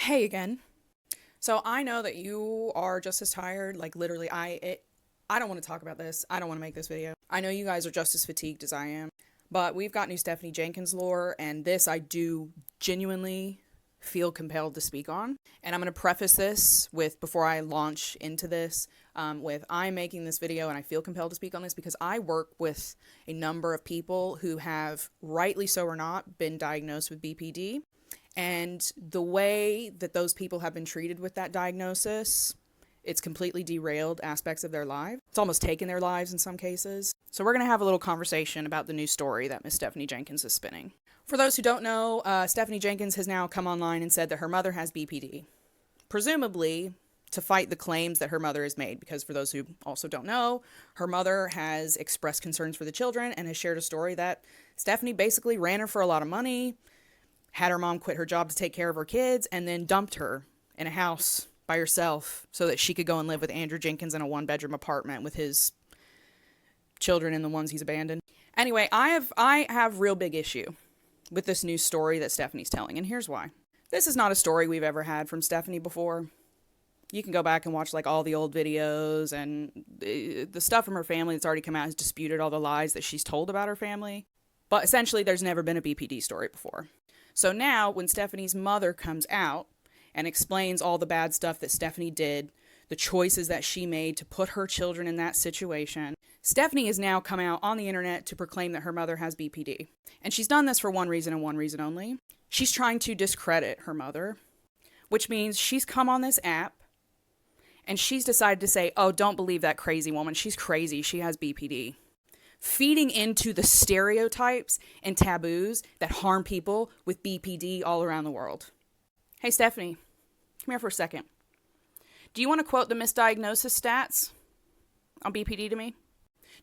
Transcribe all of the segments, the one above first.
Hey again. So I know that you are just as tired. Like literally, I don't want to talk about this. I don't want to make this video. I know you guys are just as fatigued as I am. But we've got new Stephanie Jenkins lore, and this I do genuinely feel compelled to speak on. And I'm going to preface this with, before I launch into this, with I'm making this video and I feel compelled to speak on this because I work with a number of people who have, rightly so or not, been diagnosed with BPD. And the way that those people have been treated with that diagnosis, it's completely derailed aspects of their life. It's almost taken their lives in some cases. So we're going to have a little conversation about the new story that Miss Stephanie Jenkins is spinning. For those who don't know, Stephanie Jenkins has now come online and said that her mother has BPD, presumably to fight the claims that her mother has made, because for those who also don't know, her mother has expressed concerns for the children and has shared a story that Stephanie basically ran her for a lot of money, had her mom quit her job to take care of her kids, and then dumped her in a house by herself so that she could go and live with Andrew Jenkins in a one-bedroom apartment with his children and the ones he's abandoned. Anyway, I have real big issue with this new story that Stephanie's telling, and here's why. This is not a story we've ever had from Stephanie before. You can go back and watch like all the old videos, and the stuff from her family that's already come out has disputed all the lies that she's told about her family. But essentially, there's never been a BPD story before. So now, when Stephanie's mother comes out and explains all the bad stuff that Stephanie did, the choices that she made to put her children in that situation, Stephanie has now come out on the internet to proclaim that her mother has BPD. And she's done this for one reason and one reason only. She's trying to discredit her mother, which means she's come on this app and she's decided to say, oh, don't believe that crazy woman. She's crazy. She has BPD. Feeding into the stereotypes and taboos that harm people with BPD all around the world. Hey, Stephanie, come here for a second. Do you want to quote the misdiagnosis stats on BPD to me?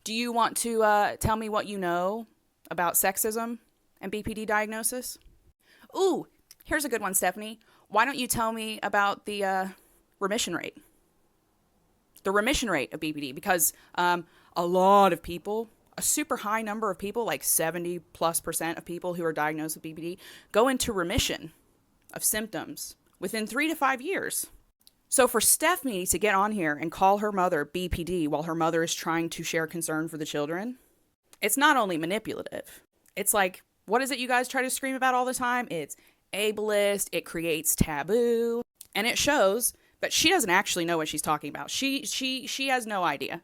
Do you want to tell me what you know about sexism and BPD diagnosis? Ooh, here's a good one, Stephanie. Why don't you tell me about the remission rate? The remission rate of BPD, because a lot of people, a super high number of people, like 70+% of people who are diagnosed with BPD, go into remission of symptoms within 3 to 5 years. So for Stephanie to get on here and call her mother BPD while her mother is trying to share concern for the children, it's not only manipulative. It's like, what is it you guys try to scream about all the time? It's ableist, it creates taboo, and it shows that she doesn't actually know what she's talking about. She has no idea.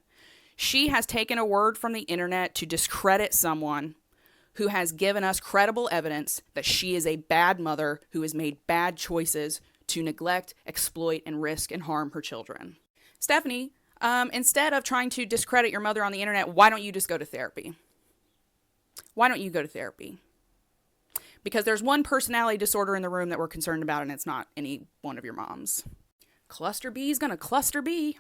She has taken a word from the internet to discredit someone who has given us credible evidence that she is a bad mother who has made bad choices to neglect, exploit, and risk and harm her children. Stephanie, instead of trying to discredit your mother on the internet, why don't you just go to therapy? Why don't you go to therapy? Because there's one personality disorder in the room that we're concerned about, and it's not any one of your moms. Cluster B is gonna cluster B.